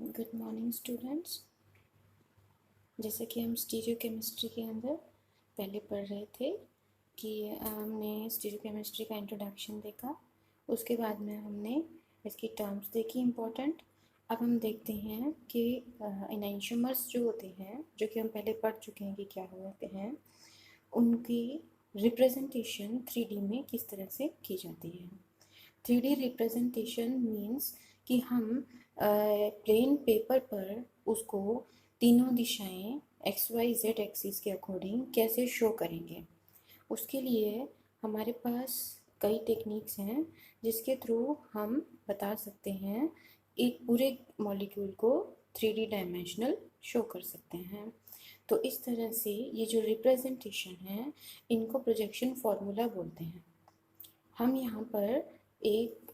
Good morning students. जैसे कि हम स्टीरियो केमिस्ट्री के अंदर पहले पढ़ रहे थे कि हमने स्टीरियो केमिस्ट्री का इंट्रोडक्शन देखा, उसके बाद में हमने इसकी टर्म्स देखी इम्पोर्टेंट। अब हम देखते हैं कि एनाइंशोमर्स जो होते हैं, जो कि हम पहले पढ़ चुके हैं कि क्या होते हैं, उनकी रिप्रेजेंटेशन 3D में किस तरह से की जाती है। 3D रिप्रेजेंटेशन मीन्स कि हम प्लेन पेपर पर उसको तीनों दिशाएं XYZ एक्सिस के अकॉर्डिंग कैसे शो करेंगे। उसके लिए हमारे पास कई टेक्निक्स हैं जिसके थ्रू हम बता सकते हैं, एक पूरे मॉलिक्यूल को 3D डायमेंशनल शो कर सकते हैं। तो इस तरह से ये जो रिप्रेजेंटेशन है, इनको प्रोजेक्शन फॉर्मूला बोलते हैं। हम यहाँ पर एक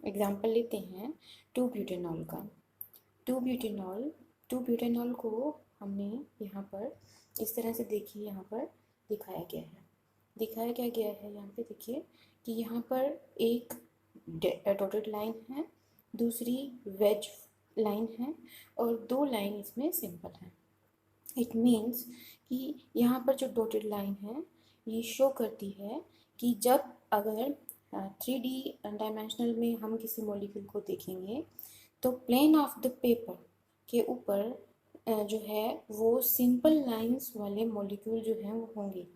एग्जाम्पल लेते हैं 2 ब्यूटेनॉल का। 2 ब्यूटेनॉल को हमने यहाँ पर इस तरह से देखिए, यहाँ पर दिखाया क्या गया है। यहाँ पे देखिए कि यहाँ पर एक डॉटेड लाइन है, दूसरी वेज लाइन है और 2 लाइन इसमें सिंपल है। इट मीन्स कि यहाँ पर जो डॉटेड लाइन है ये शो करती है कि जब अगर 3D डायमेंशनल में हम किसी मॉलिक्यूल को देखेंगे तो प्लेन ऑफ द पेपर के ऊपर जो है वो सिंपल लाइंस वाले मॉलिक्यूल जो हैं वो होंगे,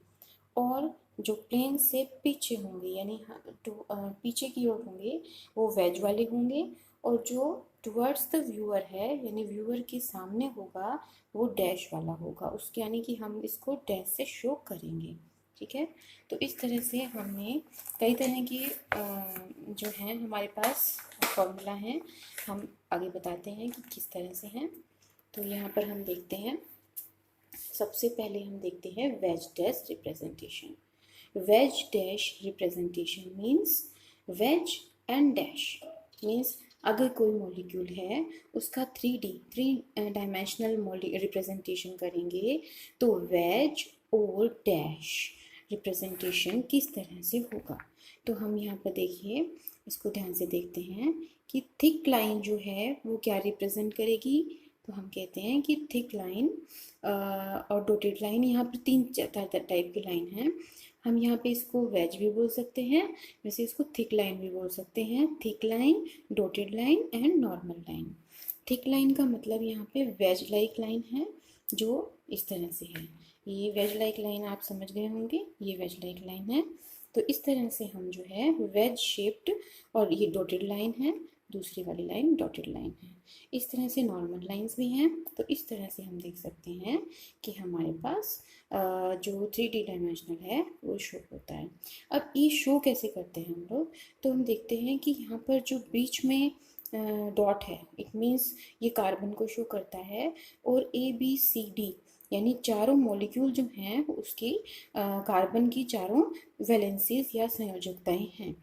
और जो प्लेन से पीछे होंगे यानी पीछे की ओर होंगे वो वेज वाले होंगे, और जो टुवर्ड्स द व्यूअर है यानी व्यूअर के सामने होगा वो डैश वाला होगा उसके, यानी कि हम इसको डैश से शो करेंगे। ठीक है, तो इस तरह से हमने कई तरह की जो है हमारे पास फॉर्मूला हैं, हम आगे बताते हैं कि किस तरह से हैं। तो यहाँ पर हम देखते हैं, सबसे पहले हम देखते हैं wedge dash representation. Wedge dash representation means wedge and dash means अगर कोई मॉलिक्यूल है उसका 3 डायमेंशनल रिप्रेजेंटेशन करेंगे तो वेज और डैश रिप्रेजेंटेशन किस तरह से होगा। तो हम यहाँ पर देखिए, इसको ध्यान से देखते हैं कि थिक लाइन जो है वो क्या रिप्रेजेंट करेगी। तो हम कहते हैं कि थिक लाइन और डॉटेड लाइन, यहाँ पर 3 टाइप की लाइन है। हम यहाँ पे इसको वेज भी बोल सकते हैं, वैसे इसको थिक लाइन भी बोल सकते हैं। Thick line, dotted line and normal line. Thick line का मतलब यहाँ पे वेज लाइक लाइन है जो इस तरह से है। ये वेज लाइक लाइन आप समझ गए होंगे, ये वेज लाइक लाइन है। तो इस तरह से हम जो है वेज शेप्ड, और ये डॉटेड लाइन है, दूसरी वाली लाइन डॉटेड लाइन है। इस तरह से नॉर्मल लाइंस भी हैं। तो इस तरह से हम देख सकते हैं कि हमारे पास जो 3D डायमेंशनल है वो शो होता है। अब ये शो कैसे करते हैं हम लोग, तो हम देखते हैं कि यहाँ पर जो बीच में डॉट है, इट मीन्स ये कार्बन को शो करता है, और ABCD यानी चारों मॉलिक्यूल जो हैं उसकी कार्बन की चारों वैलेंसीज या संयोजकताएं हैं।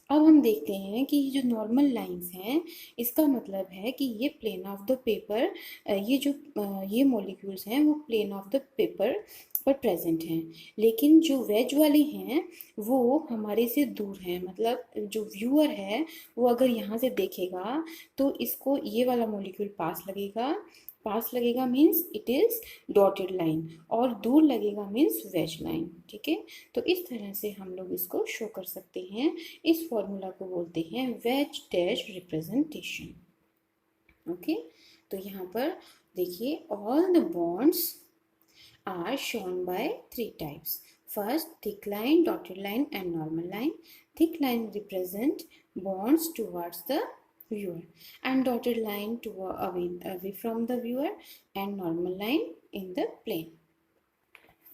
अब हम देखते हैं कि ये जो नॉर्मल लाइंस हैं इसका मतलब है कि ये प्लेन ऑफ द पेपर, ये मॉलिक्यूल्स हैं वो प्लेन ऑफ द पेपर पर प्रेजेंट हैं, लेकिन जो वेज वाले हैं वो हमारे से दूर हैं। मतलब जो व्यूअर है वो अगर यहाँ से देखेगा तो इसको ये वाला मॉलिक्यूल पास लगेगा means it is dotted line, और दूर लगेगा मीन्स वेज लाइन। ठीक है, तो इस तरह से हम लोग इसको शो कर सकते हैं। इस फॉर्मूला को बोलते हैं वेज डैश रिप्रेजेंटेशन। ओके, तो यहाँ पर देखिए, all the bonds are shown by 3 types. First, thick line, dotted line and normal line. Thick line represent bonds towards the viewer, and dotted line away from the viewer, and normal line in the plane.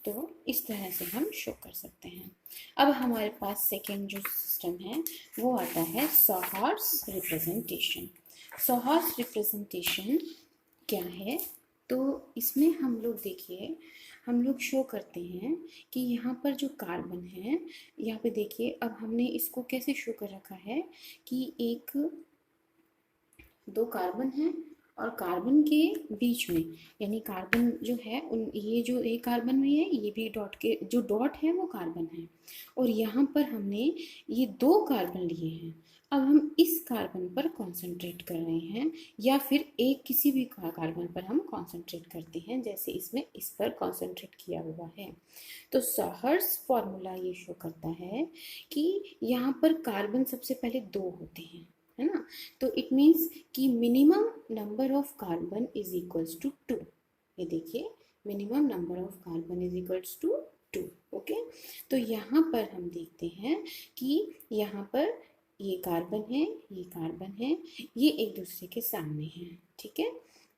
तो इस तरह से हम show कर सकते हैं। अब हमारे पास सेकेंड जो सिस्टम है वो आता है सॉहर्स रिप्रेजेंटेशन। सॉहर्स रिप्रेजेंटेशन क्या है, तो इसमें हम लोग देखिए, हम लोग शो करते हैं कि यहाँ पर जो कार्बन है, यहाँ पे देखिए, अब हमने इसको कैसे शो कर रखा है कि 2 कार्बन है और कार्बन के बीच में, यानी कार्बन जो है उन ये जो एक कार्बन में है, ये भी डॉट के जो डॉट है वो कार्बन है, और यहाँ पर हमने ये 2 कार्बन लिए हैं। अब हम इस कार्बन पर कॉन्सेंट्रेट कर रहे हैं, या फिर एक किसी भी कार्बन पर हम कॉन्सेंट्रेट करते हैं, जैसे इसमें इस पर कॉन्सेंट्रेट किया हुआ है। तो साहर्स फॉर्मूला ये शो करता है कि यहाँ पर कार्बन सबसे पहले 2 होते हैं, है ना। तो इट मीन्स कि minimum number of carbon is equals to 2। ये देखिए, minimum number of carbon is equals to 2। Okay, तो यहाँ पर हम देखते हैं कि यहाँ पर ये कार्बन है, ये कार्बन है, ये एक दूसरे के सामने है, ठीक है।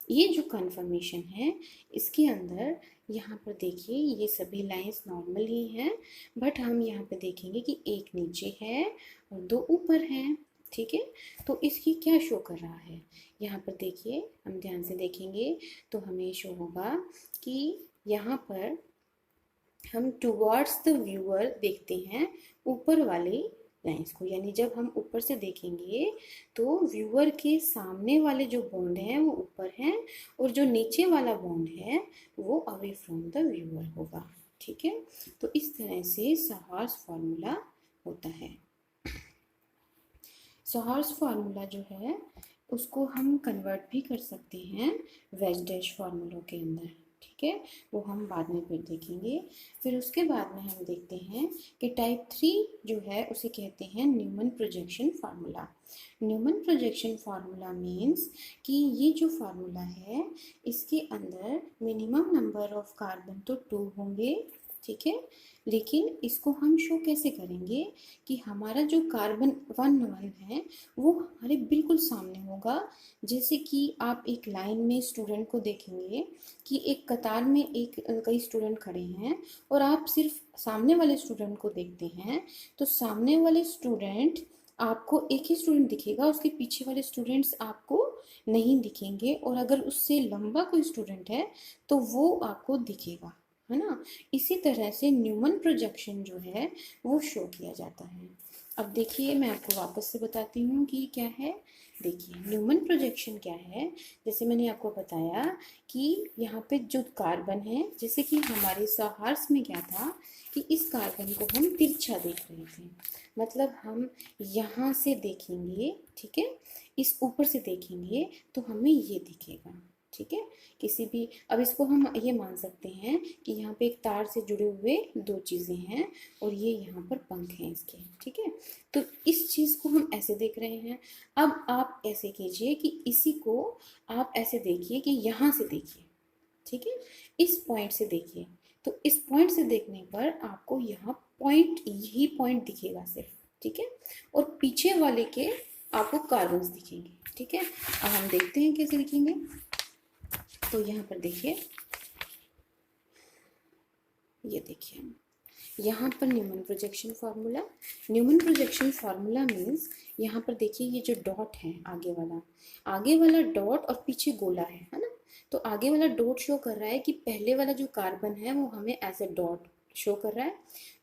ये जो कन्फर्मेशन है इसके अंदर यहाँ पर देखिए ये सभी लाइंस नॉर्मल ही हैं, बट हम यहाँ पे देखेंगे कि एक नीचे है और 2 ऊपर है, ठीक है। तो इसकी क्या शो कर रहा है, यहाँ पर देखिए, हम ध्यान से देखेंगे तो हमें शो होगा कि यहाँ पर हम टुवर्ड्स द व्यूअर देखते हैं ऊपर वाली लाइंस को, यानी जब हम ऊपर से देखेंगे तो व्यूअर के सामने वाले जो बॉन्ड हैं वो ऊपर हैं, और जो नीचे वाला बॉन्ड है वो अवे फ्रॉम द व्यूअर होगा, ठीक है। तो इस तरह से साहर्स फॉर्मूला होता है। साहर्स फार्मूला जो है उसको हम कन्वर्ट भी कर सकते हैं वेज डैश फार्मूलों के अंदर, ठीक है, वो हम बाद में फिर देखेंगे। फिर उसके बाद में हम देखते हैं कि टाइप 3 जो है उसे कहते हैं Newman projection formula. Newman projection formula means कि ये जो फार्मूला है इसके अंदर मिनिमम नंबर ऑफ कार्बन तो 2 होंगे, ठीक है, लेकिन इसको हम शो कैसे करेंगे कि हमारा जो कार्बन 1 है वो हमारे बिल्कुल सामने होगा। जैसे कि आप एक लाइन में स्टूडेंट को देखेंगे कि एक कतार में कई स्टूडेंट खड़े हैं और आप सिर्फ सामने वाले स्टूडेंट को देखते हैं, तो सामने वाले स्टूडेंट आपको एक ही स्टूडेंट दिखेगा, उसके पीछे वाले स्टूडेंट्स आपको नहीं दिखेंगे, और अगर उससे लंबा कोई स्टूडेंट है तो वो आपको दिखेगा, है ना। इसी तरह से न्यूमन प्रोजेक्शन जो है वो शो किया जाता है। अब देखिए मैं आपको वापस से बताती हूँ कि क्या है। देखिए न्यूमन प्रोजेक्शन क्या है, जैसे मैंने आपको बताया कि यहाँ पे जो कार्बन है, जैसे कि हमारे साहर्स में क्या था कि इस कार्बन को हम तिरछा देख रहे थे, मतलब हम यहाँ से देखेंगे, ठीक है, इस ऊपर से देखेंगे तो हमें ये दिखेगा, ठीक है। किसी भी, अब इसको हम ये मान सकते हैं कि यहाँ पे एक तार से जुड़े हुए 2 चीज़ें हैं और ये यहाँ पर पंख हैं इसके, ठीक है। तो इस चीज़ को हम ऐसे देख रहे हैं। अब आप ऐसे कीजिए कि इसी को आप ऐसे देखिए कि यहाँ से देखिए, ठीक है, इस पॉइंट से देखिए। तो इस पॉइंट से देखने पर आपको यहाँ पॉइंट, यही पॉइंट दिखेगा सिर्फ, ठीक है, और पीछे वाले के आपको कार्बन्स दिखेंगे, ठीक है। अब हम देखते हैं कैसे दिखेंगे। तो यहाँ पर देखिए, ये देखिए यहाँ पर Newman projection formula. Newman projection formula means यहाँ पर देखिए ये जो डॉट है आगे वाला डॉट और पीछे गोला है ना। तो आगे वाला डॉट शो कर रहा है कि पहले वाला जो कार्बन है वो हमें एज ए डॉट शो कर रहा है।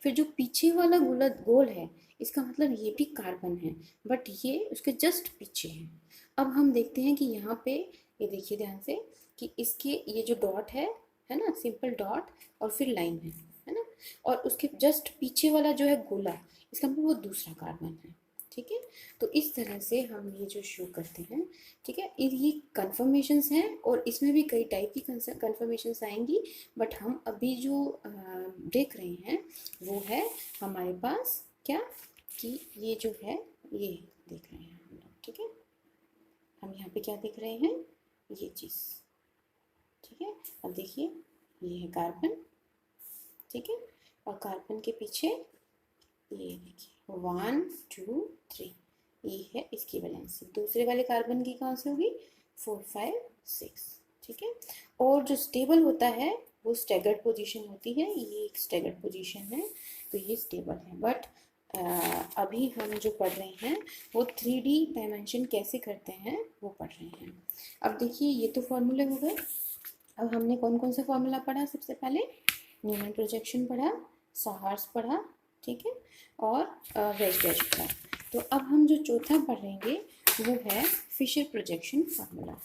फिर जो पीछे वाला गोला गोल है इसका मतलब ये भी कार्बन है, बट ये उसके जस्ट पीछे है। अब हम देखते हैं कि यहाँ पे ये देखिए ध्यान से कि इसके ये जो डॉट है ना, सिंपल डॉट और फिर लाइन है ना, और उसके जस्ट पीछे वाला जो है गोला, इसका मतलब वो दूसरा कार्बन है, ठीक है। तो इस तरह से हम ये जो शो करते हैं, ठीक है। ये कन्फर्मेशंस हैं और इसमें भी कई टाइप की कन्फर्मेशंस आएंगी, बट हम अभी जो देख रहे हैं वो है हमारे पास क्या, कि ये जो है ये देख रहे हैं हम लोग, ठीक है। हम यहाँ पे क्या देख रहे हैं, ये चीज़, ठीक है। अब देखिए ये है कार्बन, ठीक है, और कार्बन के पीछे ये देखिए 1 2 3, ये है इसकी वैलेंसी। दूसरे वाले कार्बन की कौन सी होगी, 4 5 6, ठीक है। और जो स्टेबल होता है वो स्टैगर्ड पोजीशन होती है, ये एक स्टैगर्ड पोजीशन है, तो ये स्टेबल है। बट अभी हम जो पढ़ रहे हैं वो 3D डायमेंशन कैसे करते हैं वो पढ़ रहे हैं। अब देखिए ये तो फॉर्मूले हो गए। अब हमने कौन कौन सा फॉर्मूला पढ़ा, सबसे पहले न्यूमन प्रोजेक्शन पढ़ा, साहर्स पढ़ा, ठीक है, और वेज डैश पढ़ा। तो अब हम जो चौथा पढ़ेंगे वो है फिशर प्रोजेक्शन फार्मूला।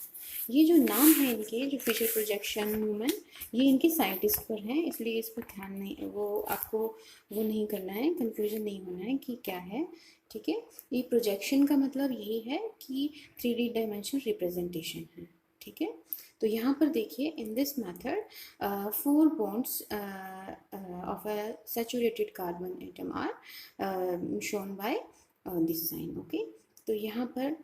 ये जो नाम है इनके, जो फिशर प्रोजेक्शन न्यूमैन, ये इनके साइंटिस्ट पर हैं, इसलिए इस पर ध्यान नहीं, वो आपको वो नहीं करना है, कंफ्यूजन नहीं होना है कि क्या है, ठीक है। ये प्रोजेक्शन का मतलब यही है कि 3D डायमेंशनल रिप्रेजेंटेशन है, ठीक है। तो यहाँ पर देखिए, in this method 4 bonds of a saturated carbon atom are shown by this sign, okay. तो यहाँ पर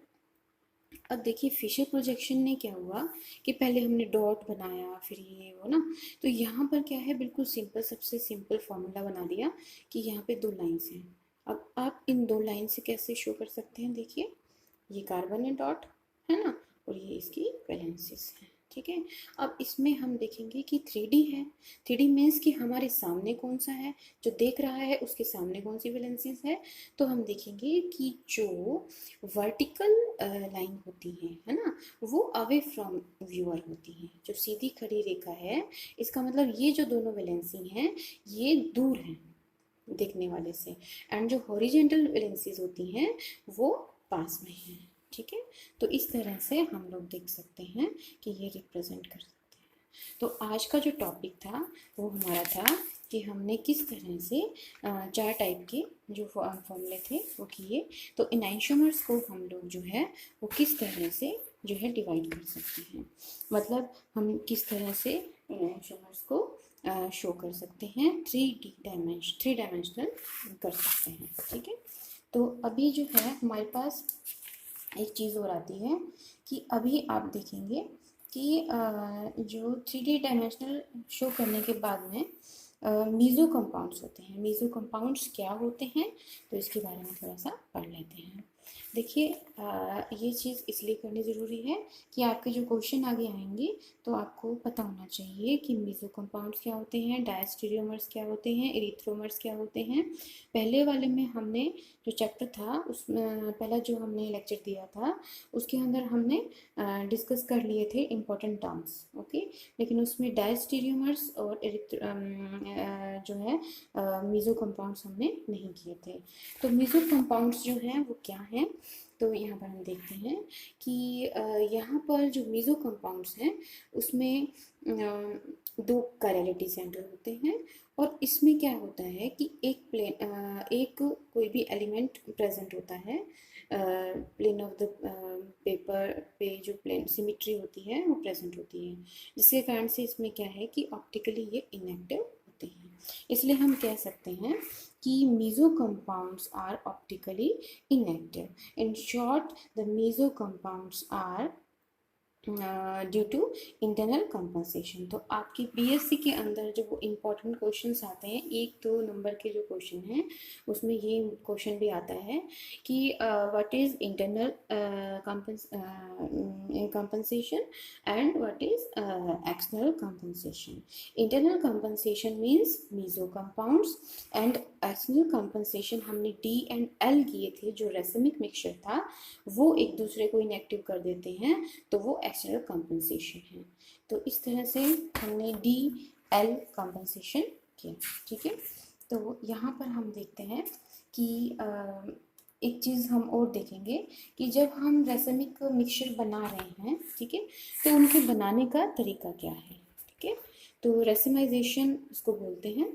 अब देखिए फिशर प्रोजेक्शन ने क्या हुआ कि पहले हमने डॉट बनाया, फिर ये वो ना, तो यहाँ पर क्या है, बिल्कुल सिंपल, सबसे सिंपल फॉर्मूला बना दिया कि यहाँ पे 2 लाइंस हैं। अब आप इन 2 लाइन से कैसे शो कर सकते हैं, देखिए ये कार्बन है डॉट, है ना, और ये इसकी वैलेंसीज है, ठीक है। अब इसमें हम देखेंगे कि 3D है, 3D मीन्स कि हमारे सामने कौन सा है, जो देख रहा है उसके सामने कौन सी वैलेंसीज है। तो हम देखेंगे कि जो वर्टिकल लाइन होती है ना, वो अवे फ्रॉम व्यूअर होती है। जो सीधी खड़ी रेखा है, इसका मतलब ये जो दोनों वैलेंसी हैं ये दूर हैं देखने वाले से, एंड जो हॉरिजेंटल वैलेंसीज होती हैं वो पास में हैं, ठीक है। तो इस तरह से हम लोग देख सकते हैं कि ये रिप्रेजेंट कर सकते हैं। तो आज का जो टॉपिक था वो हमारा था कि हमने किस तरह से 4 टाइप के जो फॉर्मूले थे वो किए। तो इनैंशियोमर्स को हम लोग जो है वो किस तरह से जो है डिवाइड कर सकते हैं, मतलब हम किस तरह से इनैंशियोमर्स को शो कर सकते हैं, 3 डायमेंशनल कर सकते हैं, ठीक है। तो अभी जो है हमारे पास एक चीज़ और आती है कि अभी आप देखेंगे कि जो 3D डायमेंशनल शो करने के बाद में मीज़ो कंपाउंड्स होते हैं। मीज़ो कंपाउंड्स क्या होते हैं, तो इसके बारे में थोड़ा सा पढ़ लेते हैं। देखिए ये चीज़ इसलिए करनी ज़रूरी है कि आपके जो क्वेश्चन आगे आएंगे तो आपको पता होना चाहिए कि मीज़ो कंपाउंड्स क्या होते हैं, डायस्टेरियोमर्स क्या होते हैं, एरिथ्रोमर्स क्या होते हैं। पहले वाले में हमने जो चैप्टर था उस पहला जो हमने लेक्चर दिया था उसके अंदर हमने डिस्कस कर लिए थे इम्पोर्टेंट टर्म्स, ओके। लेकिन उसमें डायस्टेरियोमर्स और जो है मीज़ो कंपाउंड्स हमने नहीं किए थे। तो मीज़ो कंपाउंड्स जो हैं वो क्या हैं, तो यहाँ पर हम देखते हैं कि यहाँ पर जो मीज़ो कंपाउंड्स हैं उसमें 2 कायरलिटी सेंटर होते हैं, और इसमें क्या होता है कि एक कोई भी एलिमेंट प्रेजेंट होता है प्लेन ऑफ द पेपर पे, जो प्लेन सिमिट्री होती है वो प्रेजेंट होती है, जिसके कारण से इसमें क्या है कि ऑप्टिकली ये इनएक्टिव होते हैं। इसलिए हम कह सकते हैं कि meso compounds are optically inactive. In short, the meso compounds are due to internal compensation. तो आपकी बीएससी के अंदर जो वो इम्पोर्टेंट क्वेश्चंस आते हैं, 1-2 नंबर के जो क्वेश्चन हैं उसमें ये क्वेश्चन भी आता है कि what is internal compensation and what is external compensation. Internal compensation means meso compounds, and external compensation हमने डी एंड एल किए थे, जो रेसिमिक मिक्सचर था वो एक दूसरे को इनएक्टिव कर देते हैं, तो वो एक्सटर्नल कंपनसेशन है। तो इस तरह से हमने डी एल कंपनसेशन किया, ठीक है। तो यहाँ पर हम देखते हैं कि एक चीज़ हम और देखेंगे कि जब हम रेसिमिक मिक्सचर बना रहे हैं, ठीक है, तो उनके बनाने का तरीका क्या है, ठीक है। तो रेसिमाइजेशन इसको बोलते हैं।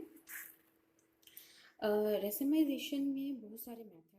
रेसिमाइजेशन में बहुत सारे मेथड